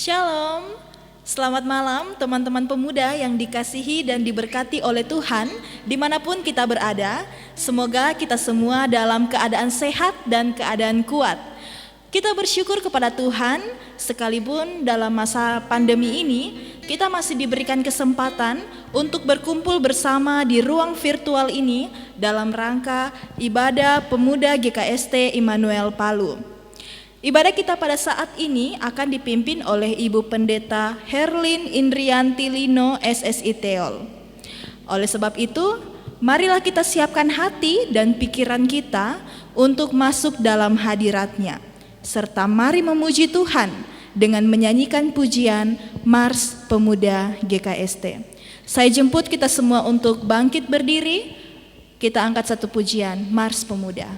Shalom, selamat malam teman-teman pemuda yang dikasihi dan diberkati oleh Tuhan dimanapun kita berada. Semoga kita semua dalam keadaan sehat dan keadaan kuat. Kita bersyukur kepada Tuhan sekalipun dalam masa pandemi ini kita masih diberikan kesempatan untuk berkumpul bersama di ruang virtual ini dalam rangka ibadah pemuda GKST Immanuel Palu. Ibadah kita pada saat ini akan dipimpin oleh Ibu Pendeta Herlin Indrianti Lino SSI Teol. Oleh sebab itu, marilah kita siapkan hati dan pikiran kita untuk masuk dalam hadirat-Nya, serta mari memuji Tuhan dengan menyanyikan pujian Mars Pemuda GKST. Saya jemput kita semua untuk bangkit berdiri, kita angkat satu pujian Mars Pemuda.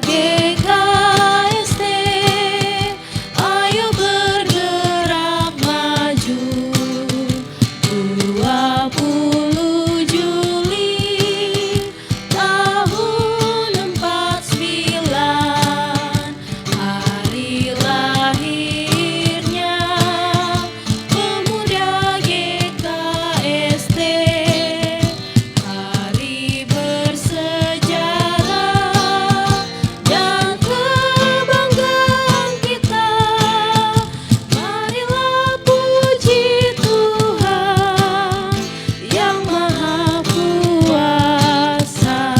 GKST, ayo bergerak maju. 20 Juli tahun 49, hari lahirnya pemuda GKST. Hari bersejarah dan kebanggaan kita, marilah puji Tuhan yang Maha Kuasa.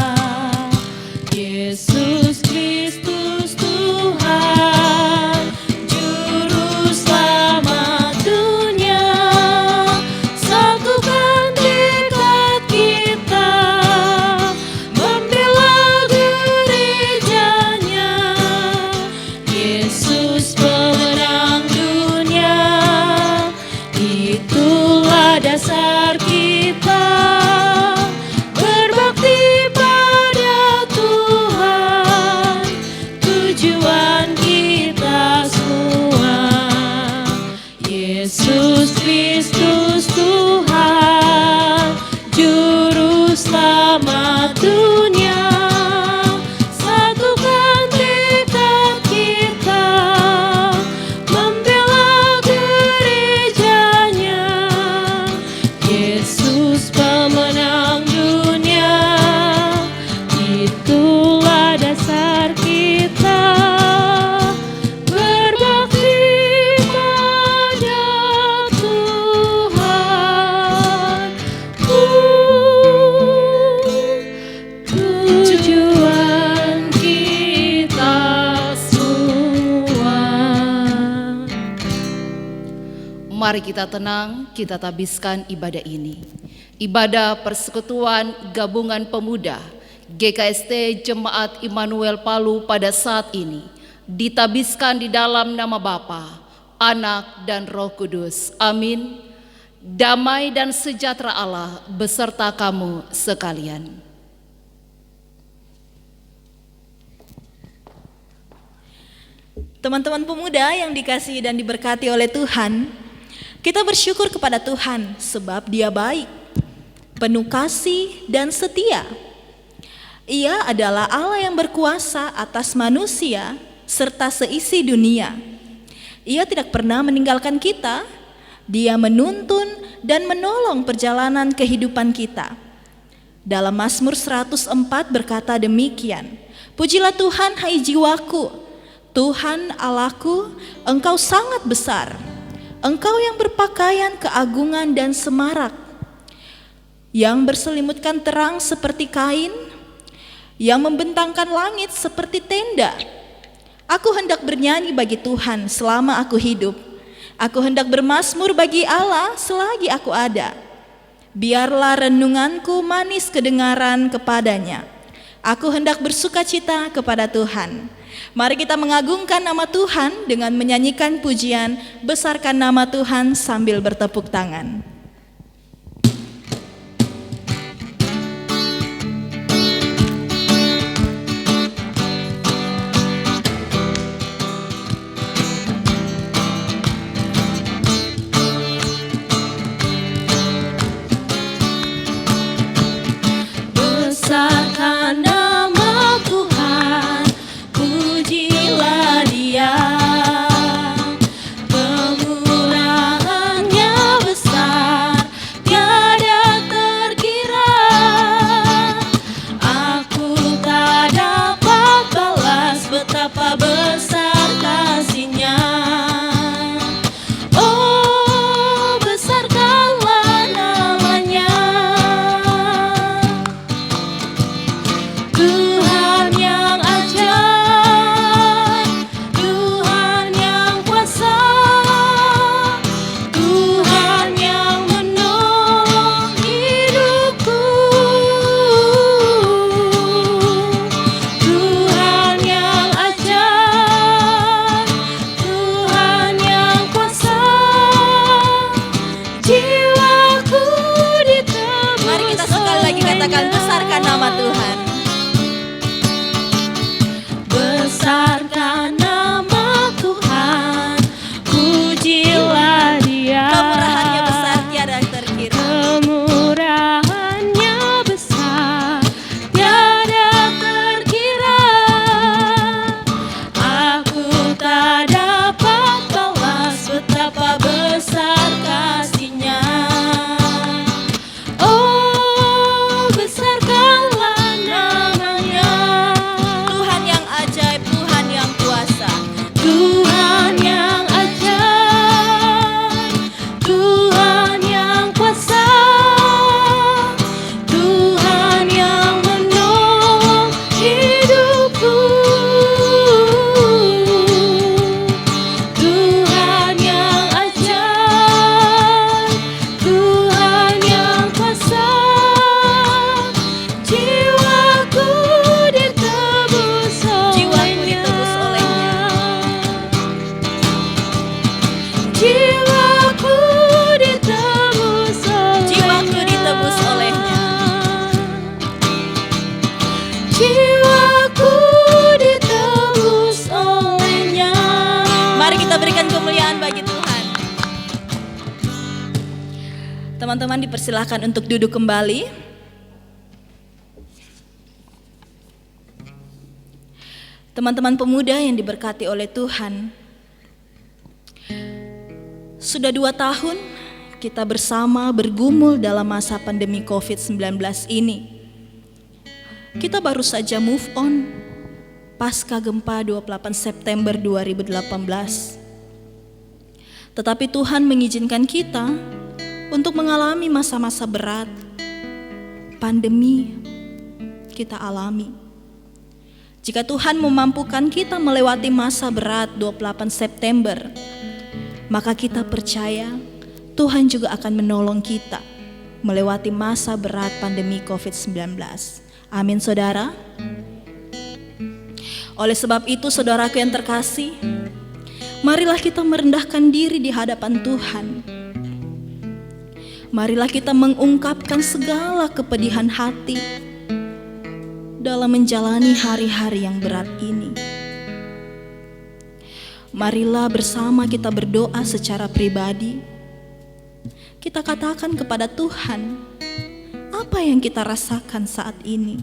Yesus Kristus Tuhan, Juru Selamat dunia, satukan tekad kita, membela gerejanya. Yesus pemenang dunia, itulah dasar kita, berbakti pada Tuhan, tujuan kita semua. Yesus Kristus Tuhan, Juru Selamat dunia, satukan tekad kita, membela gerejanya. Yesus pemenang dunia, itulah dasar kita, berbakti pada Tuhan, tujuan kita semua. Mari kita tenang, kita tabiskan ibadah ini. Ibadah persekutuan gabungan pemuda GKST Jemaat Immanuel Palu pada saat ini ditabiskan di dalam nama Bapa, Anak, dan Roh Kudus. Amin. Damai dan sejahtera Allah beserta kamu sekalian. Teman-teman pemuda yang dikasihi dan diberkati oleh Tuhan, kita bersyukur kepada Tuhan sebab Dia baik, penuh kasih dan setia. Ia adalah Allah yang berkuasa atas manusia serta seisi dunia. Ia tidak pernah meninggalkan kita. Dia menuntun dan menolong perjalanan kehidupan kita. Dalam Mazmur 104 berkata demikian, "Pujilah Tuhan hai jiwaku, Tuhan Allahku, Engkau sangat besar. Engkau yang berpakaian keagungan dan semarak, yang berselimutkan terang seperti kain, yang membentangkan langit seperti tenda. Aku hendak bernyanyi bagi Tuhan selama aku hidup. Aku hendak bermazmur bagi Allah selagi aku ada. Biarlah renunganku manis kedengaran kepadanya. Aku hendak bersukacita kepada Tuhan." Mari kita mengagungkan nama Tuhan dengan menyanyikan pujian "Besarkan Nama Tuhan" sambil bertepuk tangan. besar kasih-Nya. Oh, besarkanlah nama-Nya. Tuhan yang ajaib, Tuhan yang kuasa, Tuhan yang menolong hidupku. Tuhan yang ajaib, Tuhan yang kuasa, jiwaku ditebus. Mari kita sekali lagi katakan, besarkan nama Tuhan. Besarkan nama Tuhan, pujilah Dia. Kemurahan-Nya besar tiada terkira. Kemurahan-Nya besar tiada terkira. Aku tak dapat balas betapa besar kasih-Nya. Oh, besarkanlah nama-Nya. Tuhan yang ajaib, Tuhan yang kuasa, Tuhan yang ajaib, Tuhan yang kuasa, Tuhan yang menolong hidupku. Tuhan yang ajaib, Tuhan yang kuasa, jiwaku ditebus oleh-Nya. Jiwaku ditebus oleh-Nya. Jiwaku ditebus oleh-Nya. Mari kita berikan kemuliaan bagi Tuhan. Teman-teman dipersilahkan untuk duduk kembali. Teman-teman pemuda yang diberkati oleh Tuhan, sudah 2 tahun kita bersama bergumul dalam masa pandemi COVID-19 ini. Kita baru saja move on pasca gempa 28 September 2018. Tetapi Tuhan mengizinkan kita untuk mengalami masa-masa berat. Pandemi kita alami. Jika Tuhan memampukan kita melewati masa berat 28 September, maka kita percaya Tuhan juga akan menolong kita melewati masa berat pandemi COVID-19. Amin, saudara. Oleh sebab itu, saudaraku yang terkasih, marilah kita merendahkan diri di hadapan Tuhan. Marilah kita mengungkapkan segala kepedihan hati dalam menjalani hari-hari yang berat ini. Marilah bersama kita berdoa secara pribadi. Kita katakan kepada Tuhan, apa yang kita rasakan saat ini.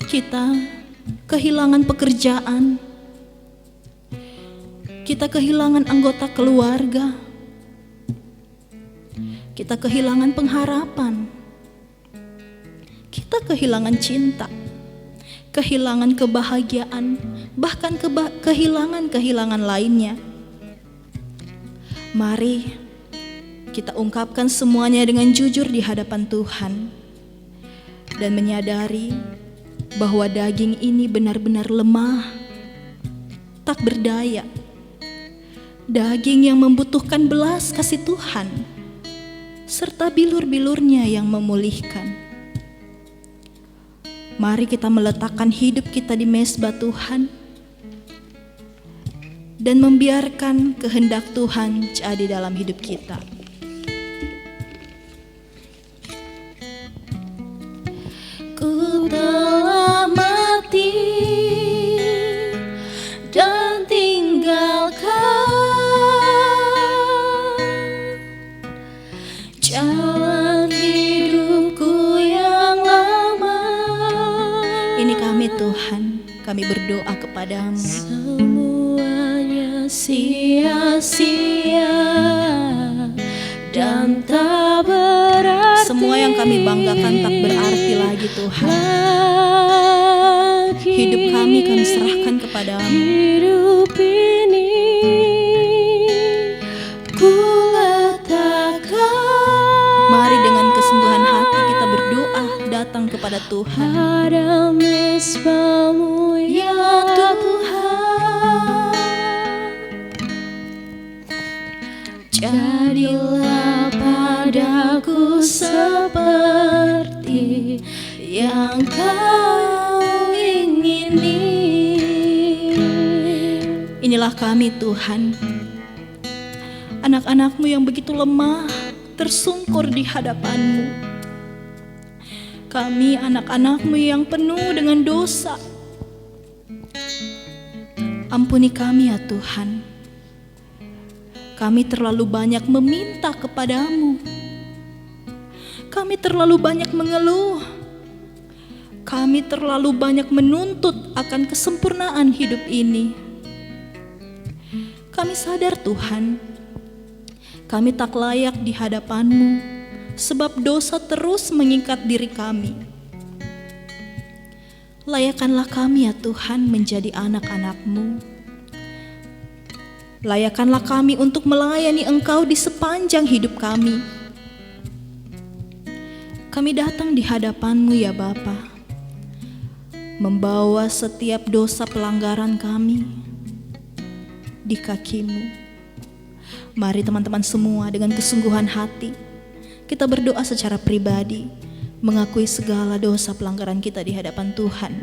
Kita kehilangan pekerjaan. Kita kehilangan anggota keluarga. Kita kehilangan pengharapan. Kita kehilangan cinta, kehilangan kebahagiaan, bahkan kehilangan lainnya. Mari kita ungkapkan semuanya dengan jujur di hadapan Tuhan dan menyadari bahwa daging ini benar-benar lemah, tak berdaya. Daging yang membutuhkan belas kasih Tuhan serta bilur-bilurnya yang memulihkan. Mari kita meletakkan hidup kita di mezbah Tuhan dan membiarkan kehendak Tuhan jadi dalam hidup kita. Ku telah mati dan tinggalkan jalan hidupku yang lama. Ini kami Tuhan, kami berdoa kepadamu. Semuanya sia-sia dan tak berarti. Semua yang kami banggakan tak berarti lagi Tuhan. Hidup kami serahkan kepadamu. Hidup ini ku letakkan. Mari dengan kesungguhan hati kita berdoa datang kepada Tuhan. Pada mesbah-Mu ya Tuhan, jadilah padaku seperti yang Kau ingini. Inilah kami Tuhan, anak-anak-Mu yang begitu lemah, tersungkur di hadapan-Mu. Kami anak-anak-Mu yang penuh dengan dosa. Ampuni kami ya Tuhan. Kami terlalu banyak meminta kepadamu. Kami terlalu banyak mengeluh. Kami terlalu banyak menuntut akan kesempurnaan hidup ini. Kami sadar Tuhan, kami tak layak di hadapan-Mu, sebab dosa terus mengikat diri kami. Layakkanlah kami ya Tuhan menjadi anak-anak-Mu. Layakkanlah kami untuk melayani Engkau di sepanjang hidup kami. Kami datang di hadapan-Mu ya Bapa, membawa setiap dosa pelanggaran kami di kaki-Mu. Mari teman-teman semua dengan kesungguhan hati kita berdoa secara pribadi, mengakui segala dosa pelanggaran kita di hadapan Tuhan.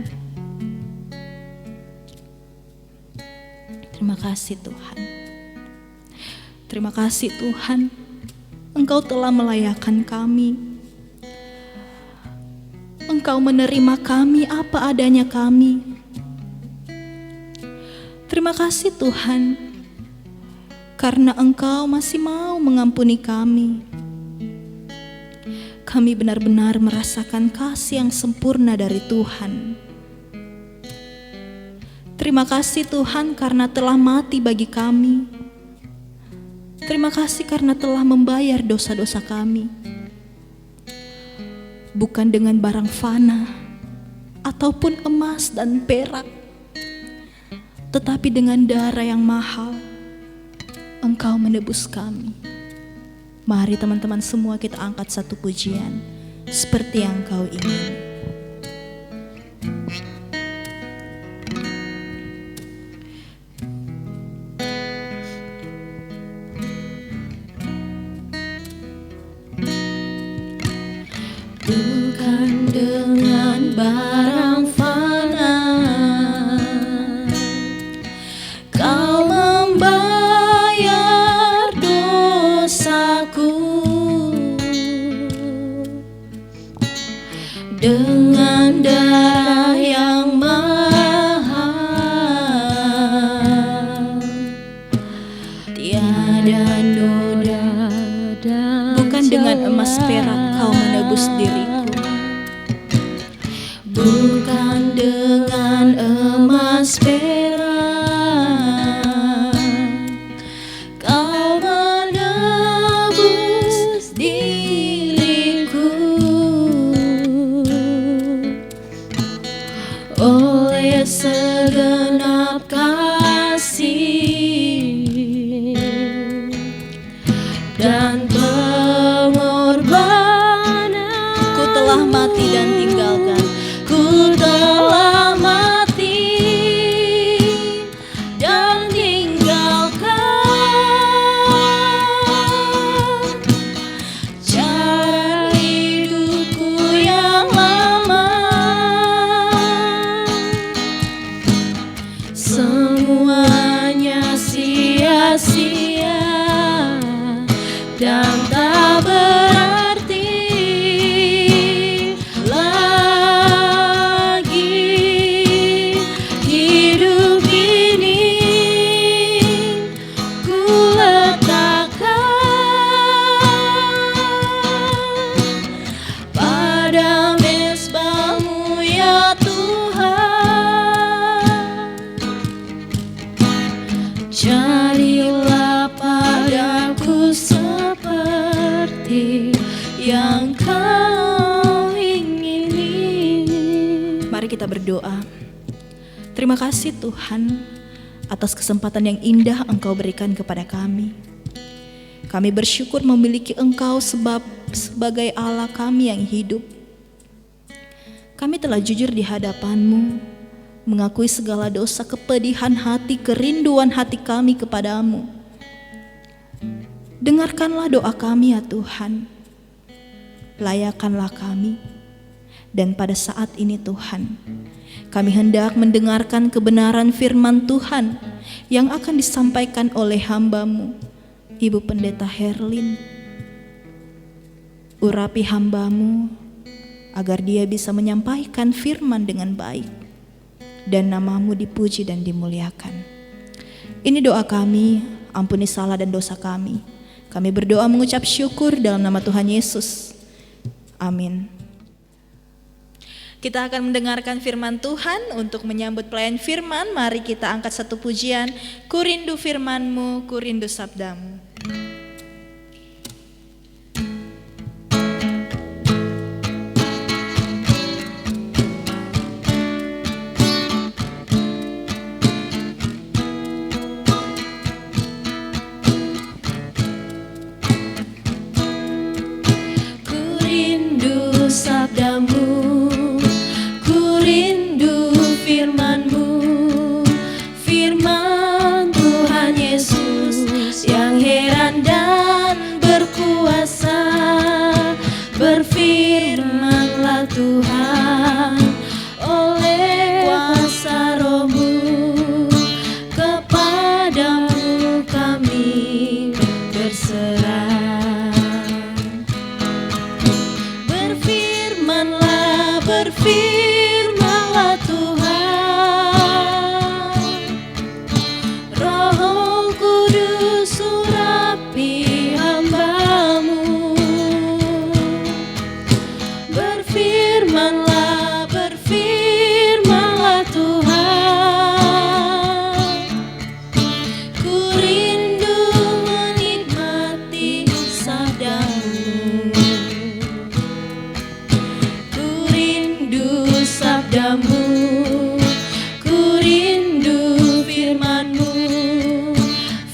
Terima kasih Tuhan. Terima kasih Tuhan, Engkau telah melayakkan kami. Engkau menerima kami apa adanya kami. Terima kasih Tuhan, karena Engkau masih mau mengampuni kami. Kami benar-benar merasakan kasih yang sempurna dari Tuhan. Terima kasih Tuhan karena telah mati bagi kami. Terima kasih karena telah membayar dosa-dosa kami. Bukan dengan barang fana ataupun emas dan perak, tetapi dengan darah yang mahal, Engkau menebus kami. Mari teman-teman semua kita angkat satu pujian seperti yang Kau ingin. Bukan dengan barang fana Kau membayar dosaku, dengan darah yang mahal, tiada noda dan Bukan dengan emas perak Kau menebus diriku. bukan dengan emas perak Kau menebus diriku, oleh segenap kasih dan pengorbanan. Ku telah mati dan tinggalkan. Ku telah mati dan tinggalkan cara hidupku yang lama. Semuanya sia-sia dan tak berarti lagi. Hidup ini ku letakkan pada mesbah-Mu ya Tuhan. Jadilah padaku seperti yang Kau ingini. Mari kita berdoa. Terima kasih Tuhan atas kesempatan yang indah Engkau berikan kepada kami. Kami bersyukur memiliki Engkau sebagai Allah kami yang hidup. Kami telah jujur di hadapan-Mu, mengakui segala dosa, kepedihan hati, kerinduan hati kami kepadamu. Dengarkanlah doa kami ya Tuhan. Layakanlah kami. Dan pada saat ini Tuhan, kami hendak mendengarkan kebenaran firman Tuhan yang akan disampaikan oleh hamba-Mu, Ibu Pendeta Herlin. Urapi hamba-Mu agar dia bisa menyampaikan firman dengan baik dan nama-Mu dipuji dan dimuliakan. Ini doa kami, ampuni salah dan dosa kami. Kami berdoa mengucap syukur dalam nama Tuhan Yesus. Amin. Kita akan mendengarkan firman Tuhan. Untuk menyambut pelayan firman, mari kita angkat satu pujian. Ku rindu firman-Mu, ku rindu sabda-Mu. Ku rindu sabda-Mu, ku rindu firman-Mu, firman Tuhan Yesus yang heran dan berkuasa. Berfirmanlah Tuhan oleh kuasa Roh-Mu, kepadamu kami berserah. Berfirmanlah, berfirmanlah Tuhan, Roh Kudus urapi hamba-Mu. Berfirmanlah, berfirmanlah Tuhan, ku rindu menikmati sabda-Mu. Ku rindu sabda-Mu, ku rindu firman-Mu,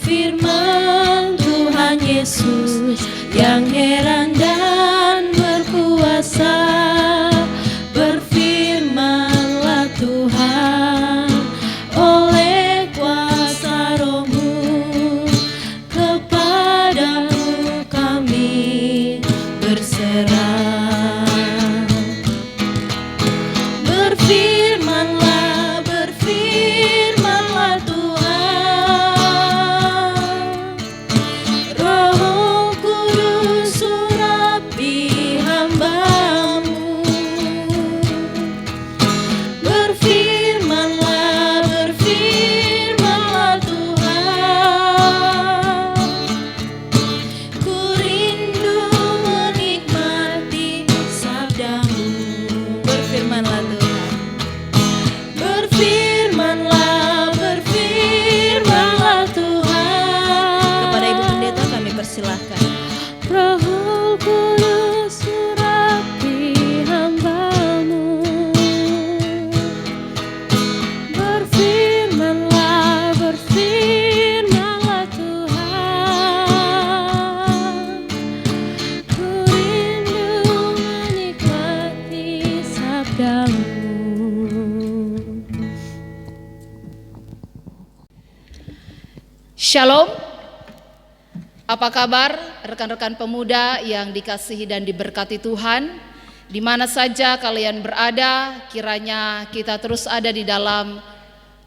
firman Tuhan Yesus yang heran dan berkuasa. Berfirmanlah Tuhan oleh kuasa Roh-Mu, kepadamu kami berserah. Berfirmanlah, berfirmanlah Tuhan, Roh Kudus urapi hamba-Mu. Berfirmanlah, berfirmanlah Tuhan, ku rindu menikmati sabda-Mu. Berfirmanlah Tuhan. Berfirmanlah, berfirmanlah Tuhan. Kepada Ibu Pendeta kami persilahkan. Roh Kudus urapi hamba-Mu. Berfirmanlah, berfirmanlah Tuhan, ku rindu menikmati sabda-Mu. Shalom. Apa kabar rekan-rekan pemuda yang dikasihi dan diberkati Tuhan? Di mana saja kalian berada, kiranya kita terus ada di dalam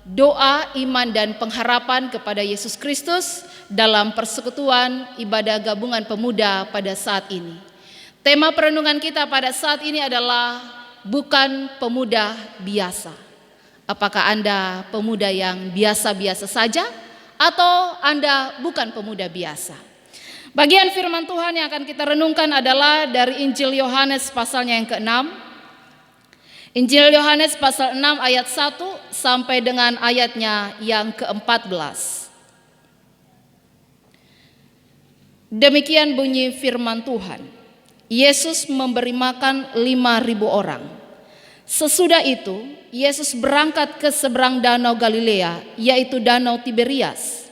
doa, iman dan pengharapan kepada Yesus Kristus dalam persekutuan ibadah gabungan pemuda pada saat ini. Tema perenungan kita pada saat ini adalah bukan pemuda biasa. Apakah Anda pemuda yang biasa-biasa saja? Atau Anda bukan pemuda biasa? Bagian firman Tuhan yang akan kita renungkan adalah dari Injil Yohanes pasalnya yang ke-6. Injil Yohanes pasal 6 ayat 1 sampai dengan ayatnya yang ke-14. Demikian bunyi firman Tuhan. Yesus memberi makan 5.000 orang. Sesudah itu, Yesus berangkat ke seberang danau Galilea, yaitu danau Tiberias.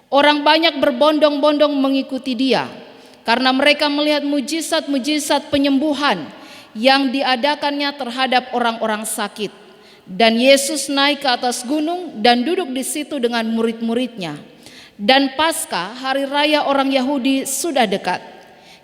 Orang banyak berbondong-bondong mengikuti dia, karena mereka melihat mujizat-mujizat penyembuhan yang diadakannya terhadap orang-orang sakit. Dan Yesus naik ke atas gunung dan duduk di situ dengan murid-muridnya. Dan Paskah, hari raya orang Yahudi, sudah dekat.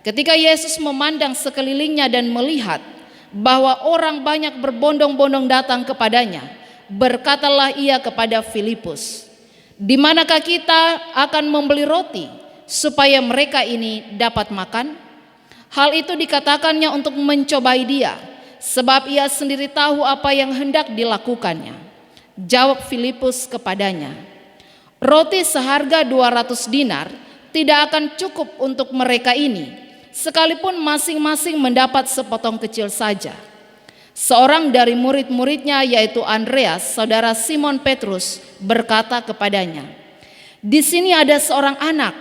Ketika Yesus memandang sekelilingnya dan melihat bahwa orang banyak berbondong-bondong datang kepadanya, berkatalah ia kepada Filipus, "Di manakah kita akan membeli roti supaya mereka ini dapat makan?" Hal itu dikatakannya untuk mencobai dia, sebab ia sendiri tahu apa yang hendak dilakukannya. Jawab Filipus kepadanya, "Roti seharga 200 dinar tidak akan cukup untuk mereka ini, sekalipun masing-masing mendapat sepotong kecil saja." Seorang dari murid-muridnya, yaitu Andreas, saudara Simon Petrus, berkata kepadanya, "Di sini ada seorang anak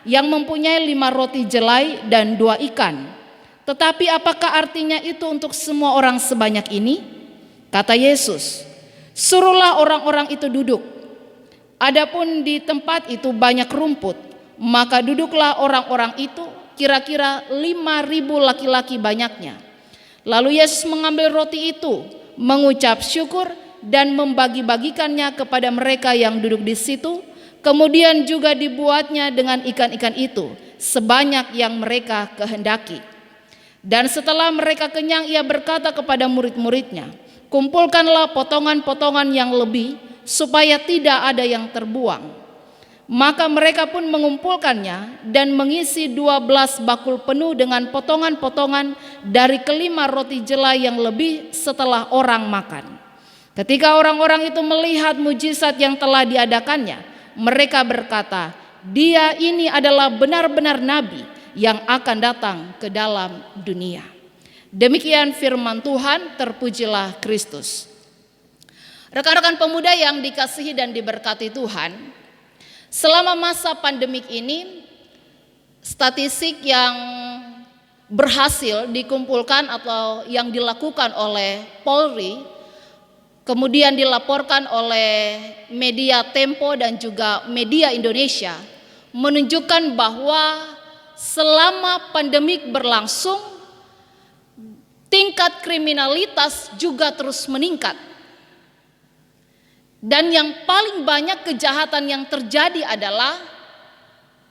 yang mempunyai 5 roti jelai dan 2 ikan. Tetapi apakah artinya itu untuk semua orang sebanyak ini?" Kata Yesus, "Suruhlah orang-orang itu duduk." Adapun di tempat itu banyak rumput, maka duduklah orang-orang itu, kira-kira 5.000 laki-laki banyaknya. Lalu Yesus mengambil roti itu, mengucap syukur dan membagi-bagikannya kepada mereka yang duduk di situ. Kemudian juga dibuatnya dengan ikan-ikan itu, sebanyak yang mereka kehendaki. Dan setelah mereka kenyang, ia berkata kepada murid-muridnya, "Kumpulkanlah potongan-potongan yang lebih, supaya tidak ada yang terbuang." Maka mereka pun mengumpulkannya dan mengisi 12 bakul penuh dengan potongan-potongan dari kelima roti jelai yang lebih setelah orang makan. Ketika orang-orang itu melihat mujizat yang telah diadakannya, mereka berkata, "Dia ini adalah benar-benar nabi yang akan datang ke dalam dunia." Demikian firman Tuhan, terpujilah Kristus. Rekan-rekan pemuda yang dikasihi dan diberkati Tuhan, selama masa pandemik ini, statistik yang berhasil dikumpulkan atau yang dilakukan oleh Polri, kemudian dilaporkan oleh media Tempo dan juga media Indonesia, menunjukkan bahwa selama pandemik berlangsung, tingkat kriminalitas juga terus meningkat. Dan yang paling banyak kejahatan yang terjadi adalah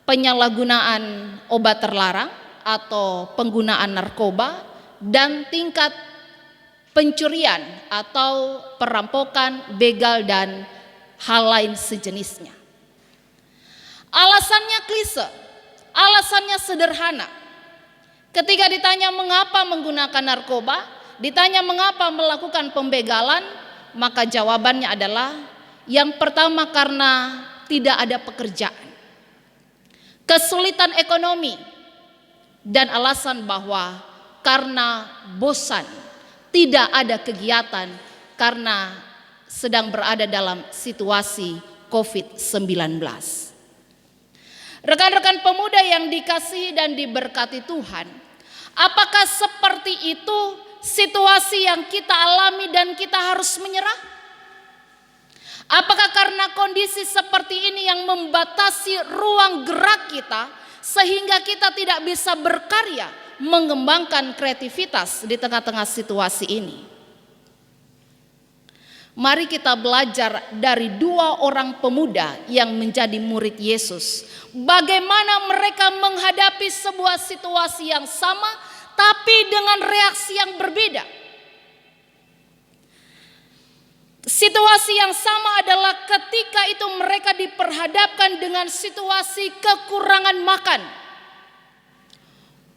penyalahgunaan obat terlarang atau penggunaan narkoba, dan tingkat pencurian atau perampokan, begal, dan hal lain sejenisnya. Alasannya klise, alasannya sederhana. Ketika ditanya mengapa menggunakan narkoba, ditanya mengapa melakukan pembegalan, maka jawabannya adalah yang pertama karena tidak ada pekerjaan, kesulitan ekonomi, dan alasan bahwa karena bosan, tidak ada kegiatan karena sedang berada dalam situasi COVID-19. Rekan-rekan pemuda yang dikasihi dan diberkati Tuhan, apakah seperti itu situasi yang kita alami dan kita harus menyerah? Apakah karena kondisi seperti ini yang membatasi ruang gerak kita sehingga kita tidak bisa berkarya, mengembangkan kreativitas di tengah-tengah situasi ini? Mari kita belajar dari 2 orang pemuda yang menjadi murid Yesus, bagaimana mereka menghadapi sebuah situasi yang sama tapi dengan reaksi yang berbeda. Situasi yang sama adalah ketika itu mereka diperhadapkan dengan situasi kekurangan makan.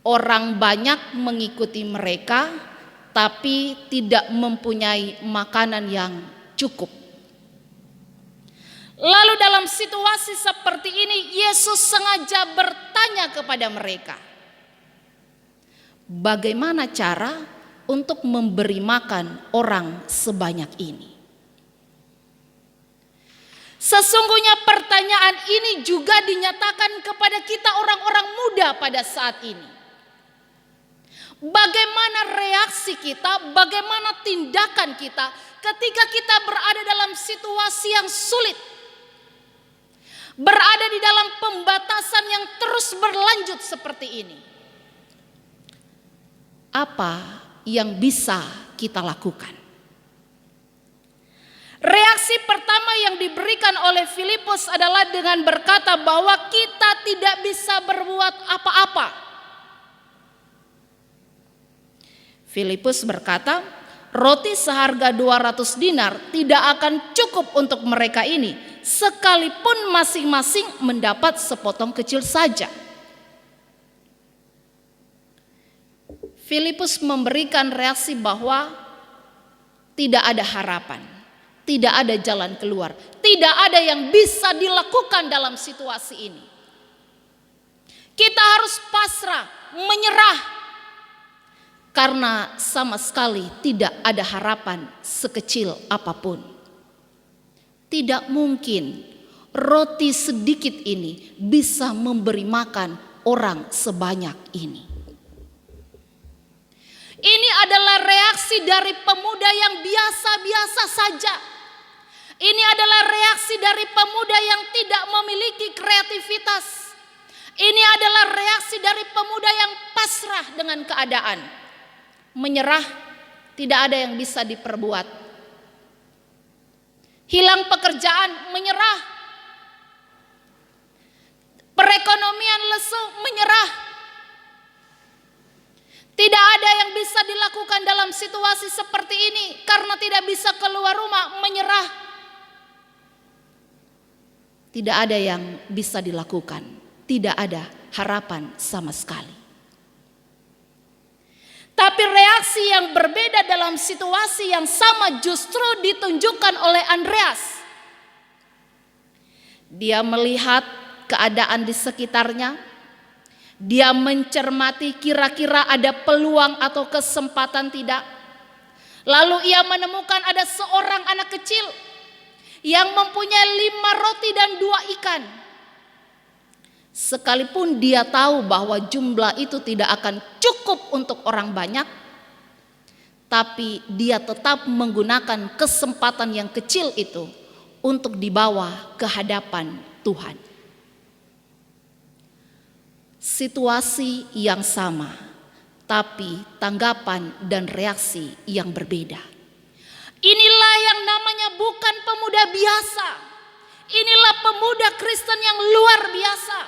Orang banyak mengikuti mereka, tapi tidak mempunyai makanan yang cukup. Lalu dalam situasi seperti ini, Yesus sengaja bertanya kepada mereka, bagaimana cara untuk memberi makan orang sebanyak ini? Sesungguhnya pertanyaan ini juga dinyatakan kepada kita orang-orang muda pada saat ini. Bagaimana reaksi kita, bagaimana tindakan kita ketika kita berada dalam situasi yang sulit, berada di dalam pembatasan yang terus berlanjut seperti ini. Apa yang bisa kita lakukan? Reaksi pertama yang diberikan oleh Filipus adalah dengan berkata bahwa kita tidak bisa berbuat apa-apa. Filipus berkata, roti seharga 200 dinar tidak akan cukup untuk mereka ini, sekalipun masing-masing mendapat sepotong kecil saja. Filipus memberikan reaksi bahwa tidak ada harapan. Tidak ada jalan keluar, tidak ada yang bisa dilakukan dalam situasi ini. Kita harus pasrah, menyerah, karena sama sekali tidak ada harapan sekecil apapun. Tidak mungkin roti sedikit ini bisa memberi makan orang sebanyak ini. Ini adalah reaksi dari pemuda yang biasa-biasa saja. Ini adalah reaksi dari pemuda yang tidak memiliki kreativitas. Ini adalah reaksi dari pemuda yang pasrah dengan keadaan. Menyerah, tidak ada yang bisa diperbuat. Hilang pekerjaan, menyerah. Perekonomian lesu, menyerah. Tidak ada yang bisa dilakukan dalam situasi seperti ini karena tidak bisa keluar rumah, menyerah. Tidak ada yang bisa dilakukan, tidak ada harapan sama sekali. Tapi reaksi yang berbeda dalam situasi yang sama justru ditunjukkan oleh Andreas. Dia melihat keadaan di sekitarnya, dia mencermati kira-kira ada peluang atau kesempatan tidak. Lalu ia menemukan ada seorang anak kecil yang mempunyai 5 roti dan 2 ikan. Sekalipun dia tahu bahwa jumlah itu tidak akan cukup untuk orang banyak, tapi dia tetap menggunakan kesempatan yang kecil itu untuk dibawa ke hadapan Tuhan. Situasi yang sama, tapi tanggapan dan reaksi yang berbeda. Inilah yang namanya bukan pemuda biasa. Inilah pemuda Kristen yang luar biasa,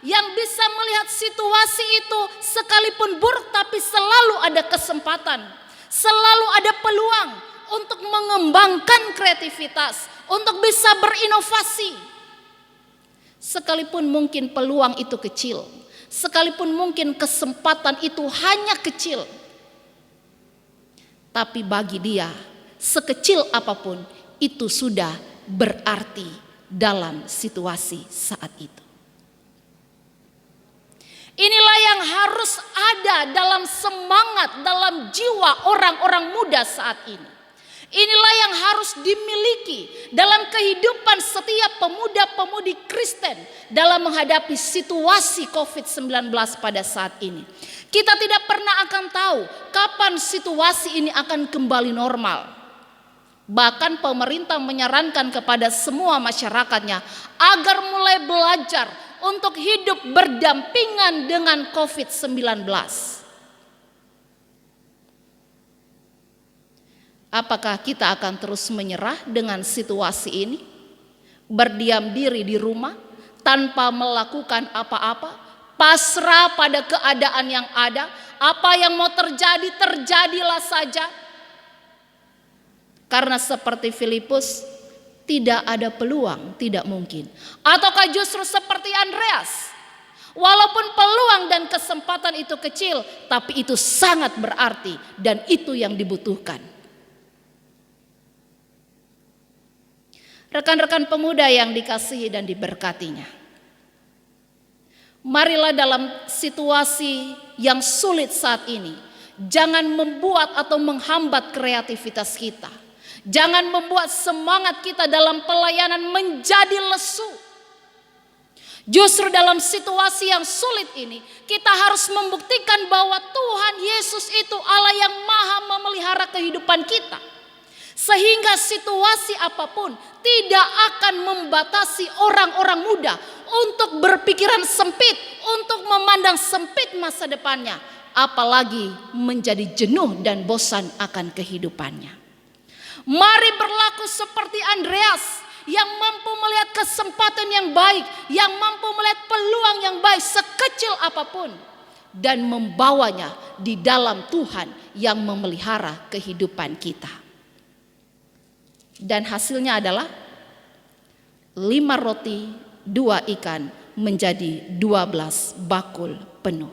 yang bisa melihat situasi itu sekalipun buruk tapi selalu ada kesempatan, selalu ada peluang untuk mengembangkan kreativitas, untuk bisa berinovasi. Sekalipun mungkin peluang itu kecil, sekalipun mungkin kesempatan itu hanya kecil, tapi bagi dia sekecil apapun itu sudah berarti dalam situasi saat itu. Inilah yang harus ada dalam semangat, dalam jiwa orang-orang muda saat ini. Inilah yang harus dimiliki dalam kehidupan setiap pemuda-pemudi Kristen dalam menghadapi situasi COVID-19 pada saat ini. Kita tidak pernah akan tahu kapan situasi ini akan kembali normal. Bahkan pemerintah menyarankan kepada semua masyarakatnya agar mulai belajar untuk hidup berdampingan dengan COVID-19. Apakah kita akan terus menyerah dengan situasi ini? Berdiam diri di rumah tanpa melakukan apa-apa? Pasrah pada keadaan yang ada? Apa yang mau terjadi, terjadilah saja. Karena seperti Filipus, tidak ada peluang, tidak mungkin. Ataukah justru seperti Andreas, walaupun peluang dan kesempatan itu kecil, tapi itu sangat berarti dan itu yang dibutuhkan. Rekan-rekan pemuda yang dikasihi dan diberkatinya, marilah dalam situasi yang sulit saat ini, jangan membuat atau menghambat kreativitas kita. Jangan membuat semangat kita dalam pelayanan menjadi lesu. Justru dalam situasi yang sulit ini, kita harus membuktikan bahwa Tuhan Yesus itu Allah yang maha memelihara kehidupan kita. Sehingga situasi apapun tidak akan membatasi orang-orang muda untuk berpikiran sempit, untuk memandang sempit masa depannya, apalagi menjadi jenuh dan bosan akan kehidupannya. Mari berlaku seperti Andreas yang mampu melihat kesempatan yang baik, yang mampu melihat peluang yang baik sekecil apapun, dan membawanya di dalam Tuhan yang memelihara kehidupan kita. Dan hasilnya adalah 5 roti, 2 ikan menjadi 12 bakul penuh.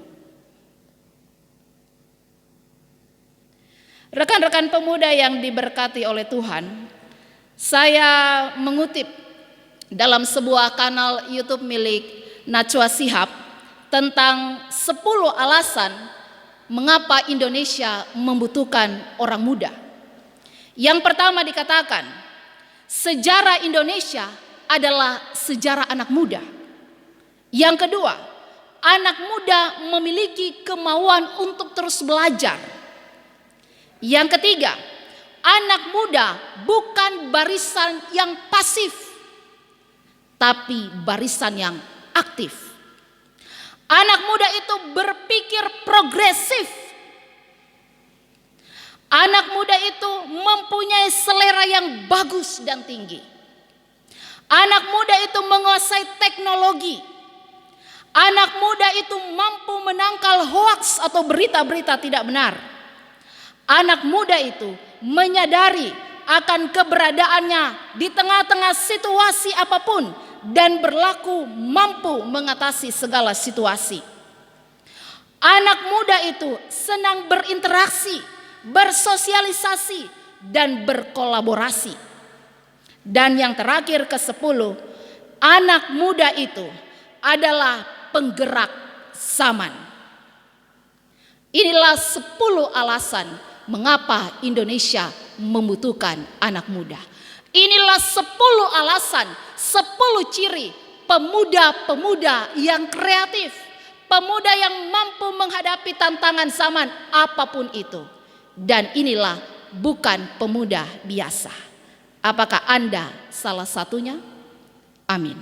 Rekan-rekan pemuda yang diberkati oleh Tuhan, saya mengutip dalam sebuah kanal YouTube milik Najwa Shihab tentang 10 alasan mengapa Indonesia membutuhkan orang muda. Yang pertama dikatakan, sejarah Indonesia adalah sejarah anak muda. Yang kedua, anak muda memiliki kemauan untuk terus belajar. Yang ketiga, anak muda bukan barisan yang pasif, tapi barisan yang aktif. Anak muda itu berpikir progresif. Anak muda itu mempunyai selera yang bagus dan tinggi. Anak muda itu menguasai teknologi. Anak muda itu mampu menangkal hoaks atau berita-berita tidak benar. Anak muda itu menyadari akan keberadaannya di tengah-tengah situasi apapun dan berlaku mampu mengatasi segala situasi. Anak muda itu senang berinteraksi, bersosialisasi, dan berkolaborasi. Dan yang terakhir ke-10, anak muda itu adalah penggerak zaman. Inilah 10 alasan mengapa Indonesia membutuhkan anak muda. Inilah 10 alasan, 10 ciri pemuda-pemuda yang kreatif, pemuda yang mampu menghadapi tantangan zaman apapun itu. Dan inilah bukan pemuda biasa. Apakah Anda salah satunya? Amin.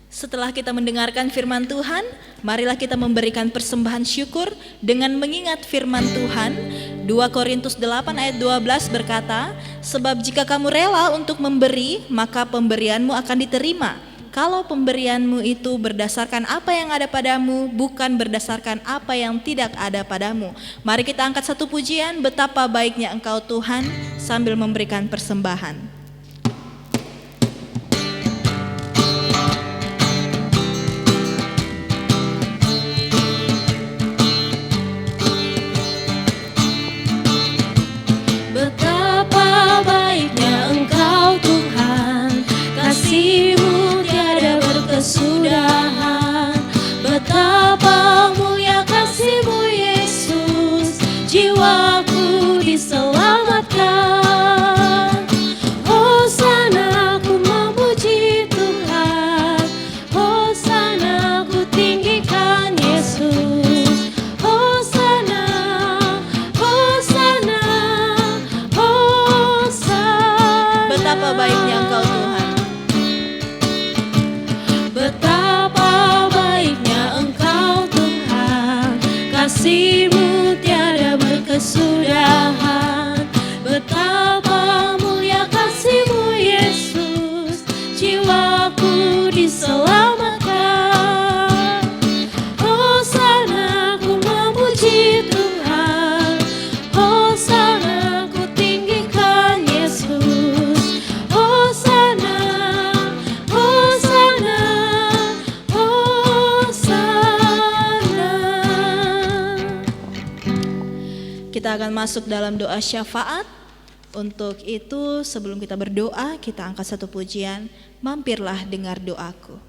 Setelah kita mendengarkan firman Tuhan, marilah kita memberikan persembahan syukur dengan mengingat firman Tuhan. 2 Korintus 8 ayat 12 berkata, sebab jika kamu rela untuk memberi, maka pemberianmu akan diterima. Kalau pemberianmu itu berdasarkan apa yang ada padamu, bukan berdasarkan apa yang tidak ada padamu. Mari kita angkat satu pujian, betapa baiknya Engkau Tuhan, sambil memberikan persembahan. Betapa baiknya Engkau Tuhan, kasih-Mu tiada berkesudahan. Betapa mulia kasih-Mu Yesus, jiwaku diselamatkan. Hosana ku memuji Tuhan, Hosana ku tinggikan Yesus. Hosana, Hosana, Hosana. Betapa baiknya Engkau Tuhan. Betapa baiknya Engkau Tuhan, kasih-Mu tiada berkesudahan. Betapa mulia kasih-Mu Yesus, jiwaku diselamatkan. Hosana ku memuji Tuhan, Hosana ku tinggikan Yesus. Hosana, Hosana, Hosana. Kita akan masuk dalam doa syafaat. Untuk itu sebelum kita berdoa, kita angkat satu pujian, mampirlah dengar doaku.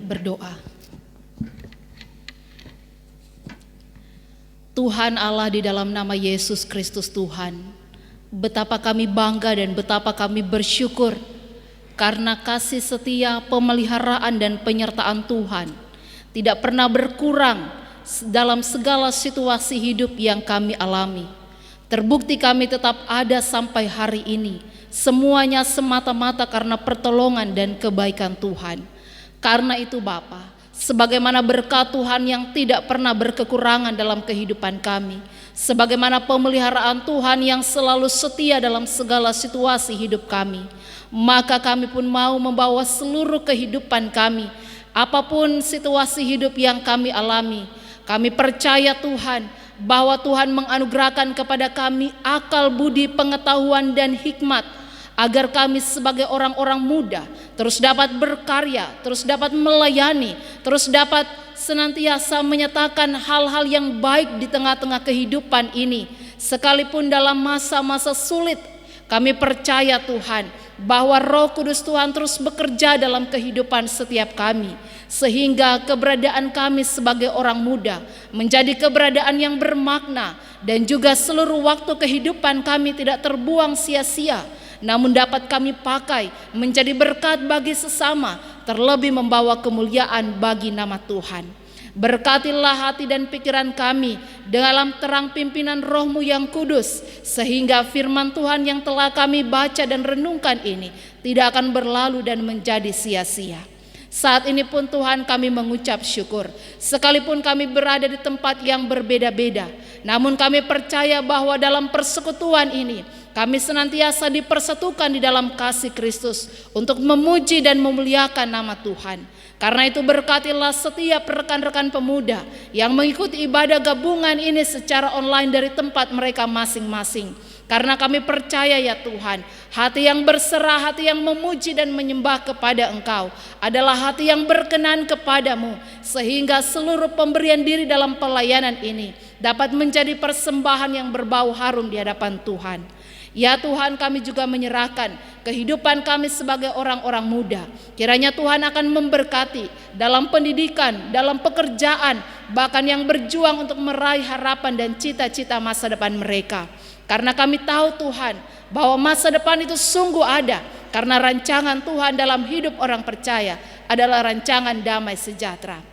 berdoa. Tuhan Allah, di dalam nama Yesus Kristus Tuhan, betapa kami bangga dan betapa kami bersyukur karena kasih setia, pemeliharaan dan penyertaan Tuhan tidak pernah berkurang dalam segala situasi hidup yang kami alami. Terbukti kami tetap ada sampai hari ini, semuanya semata-mata karena pertolongan dan kebaikan Tuhan. Karena itu Bapa, sebagaimana berkat Tuhan yang tidak pernah berkekurangan dalam kehidupan kami, sebagaimana pemeliharaan Tuhan yang selalu setia dalam segala situasi hidup kami, maka kami pun mau membawa seluruh kehidupan kami, apapun situasi hidup yang kami alami. Kami percaya Tuhan, bahwa Tuhan menganugerahkan kepada kami akal budi, pengetahuan dan hikmat, agar kami sebagai orang-orang muda terus dapat berkarya, terus dapat melayani, terus dapat senantiasa menyatakan hal-hal yang baik di tengah-tengah kehidupan ini. Sekalipun dalam masa-masa sulit, kami percaya Tuhan, bahwa Roh Kudus Tuhan terus bekerja dalam kehidupan setiap kami, sehingga keberadaan kami sebagai orang muda menjadi keberadaan yang bermakna, dan juga seluruh waktu kehidupan kami tidak terbuang sia-sia, namun dapat kami pakai menjadi berkat bagi sesama, terlebih membawa kemuliaan bagi nama Tuhan. Berkatilah hati dan pikiran kami dalam terang pimpinan Roh-Mu yang kudus, sehingga firman Tuhan yang telah kami baca dan renungkan ini tidak akan berlalu dan menjadi sia-sia. Saat ini pun Tuhan, kami mengucap syukur, sekalipun kami berada di tempat yang berbeda-beda, namun kami percaya bahwa dalam persekutuan ini kami senantiasa dipersatukan di dalam kasih Kristus untuk memuji dan memuliakan nama Tuhan. Karena itu berkatilah setiap rekan-rekan pemuda yang mengikuti ibadah gabungan ini secara online dari tempat mereka masing-masing. Karena kami percaya ya Tuhan, hati yang berserah, hati yang memuji dan menyembah kepada Engkau adalah hati yang berkenan kepadamu, sehingga seluruh pemberian diri dalam pelayanan ini dapat menjadi persembahan yang berbau harum di hadapan Tuhan. Ya Tuhan, kami juga menyerahkan kehidupan kami sebagai orang-orang muda. Kiranya Tuhan akan memberkati dalam pendidikan, dalam pekerjaan, bahkan yang berjuang untuk meraih harapan dan cita-cita masa depan mereka. Karena kami tahu Tuhan, bahwa masa depan itu sungguh ada, karena rancangan Tuhan dalam hidup orang percaya adalah rancangan damai sejahtera.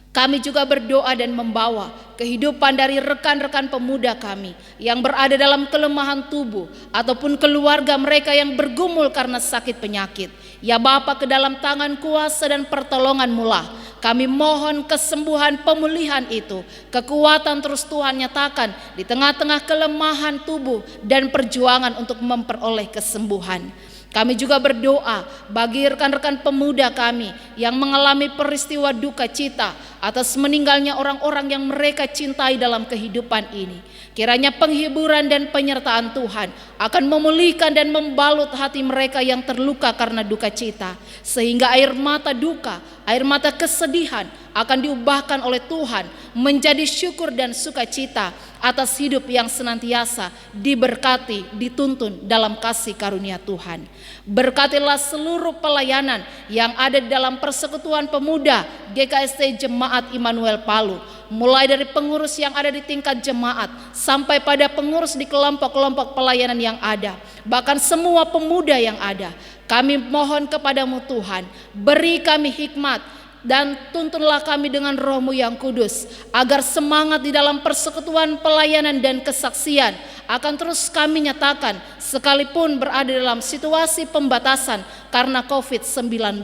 Kami juga berdoa dan membawa kehidupan dari rekan-rekan pemuda kami yang berada dalam kelemahan tubuh ataupun keluarga mereka yang bergumul karena sakit penyakit. Ya Bapa, ke dalam tangan kuasa dan pertolongan-Mu lah kami mohon kesembuhan, pemulihan itu, kekuatan terus Tuhan nyatakan di tengah-tengah kelemahan tubuh dan perjuangan untuk memperoleh kesembuhan. Kami juga berdoa bagi rekan-rekan pemuda kami yang mengalami peristiwa duka cita atas meninggalnya orang-orang yang mereka cintai dalam kehidupan ini. Kiranya penghiburan dan penyertaan Tuhan akan memulihkan dan membalut hati mereka yang terluka karena duka cita, sehingga air mata duka, air mata kesedihan akan diubahkan oleh Tuhan menjadi syukur dan sukacita atas hidup yang senantiasa diberkati, dituntun dalam kasih karunia Tuhan. Berkatilah seluruh pelayanan yang ada di dalam persekutuan pemuda GKST Jemaat Immanuel Palu, mulai dari pengurus yang ada di tingkat jemaat sampai pada pengurus di kelompok-kelompok pelayanan yang ada, bahkan semua pemuda yang ada. Kami mohon kepadamu Tuhan, beri kami hikmat dan tuntunlah kami dengan Roh-Mu yang kudus, agar semangat di dalam persekutuan pelayanan dan kesaksian akan terus kami nyatakan sekalipun berada dalam situasi pembatasan karena COVID-19.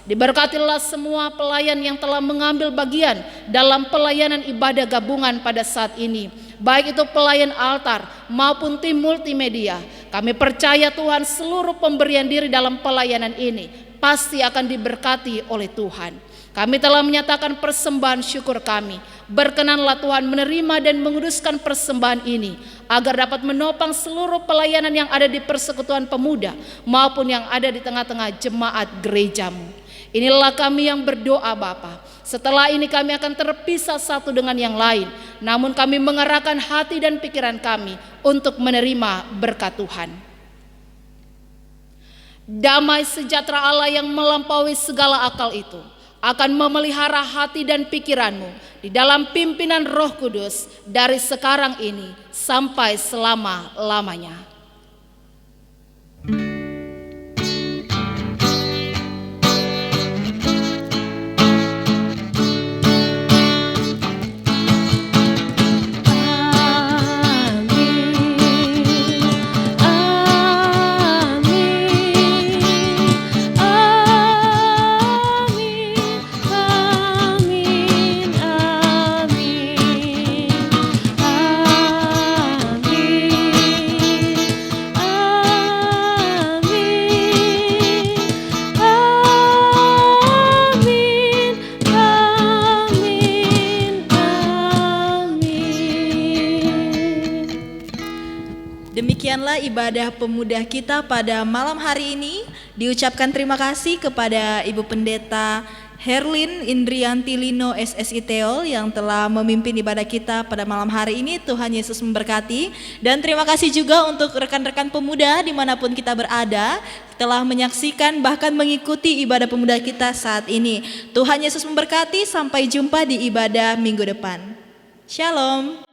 Diberkatilah semua pelayan yang telah mengambil bagian dalam pelayanan ibadah gabungan pada saat ini, baik itu pelayan altar maupun tim multimedia. Kami percaya Tuhan, seluruh pemberian diri dalam pelayanan ini pasti akan diberkati oleh Tuhan. Kami telah menyatakan persembahan syukur kami. Berkenanlah Tuhan menerima dan menguduskan persembahan ini, agar dapat menopang seluruh pelayanan yang ada di persekutuan pemuda maupun yang ada di tengah-tengah jemaat gereja-Mu. Inilah kami yang berdoa Bapa. Setelah ini kami akan terpisah satu dengan yang lain, namun kami mengarahkan hati dan pikiran kami untuk menerima berkat Tuhan. Damai sejahtera Allah yang melampaui segala akal itu akan memelihara hati dan pikiranmu di dalam pimpinan Roh Kudus dari sekarang ini sampai selama-lamanya. Demikianlah ibadah pemuda kita pada malam hari ini. Diucapkan terima kasih kepada Ibu Pendeta Herlin Indrianti Lino SSI Teol yang telah memimpin ibadah kita pada malam hari ini. Tuhan Yesus memberkati. Dan terima kasih juga untuk rekan-rekan pemuda dimanapun kita berada telah menyaksikan bahkan mengikuti ibadah pemuda kita saat ini. Tuhan Yesus memberkati. Sampai jumpa di ibadah minggu depan. Shalom.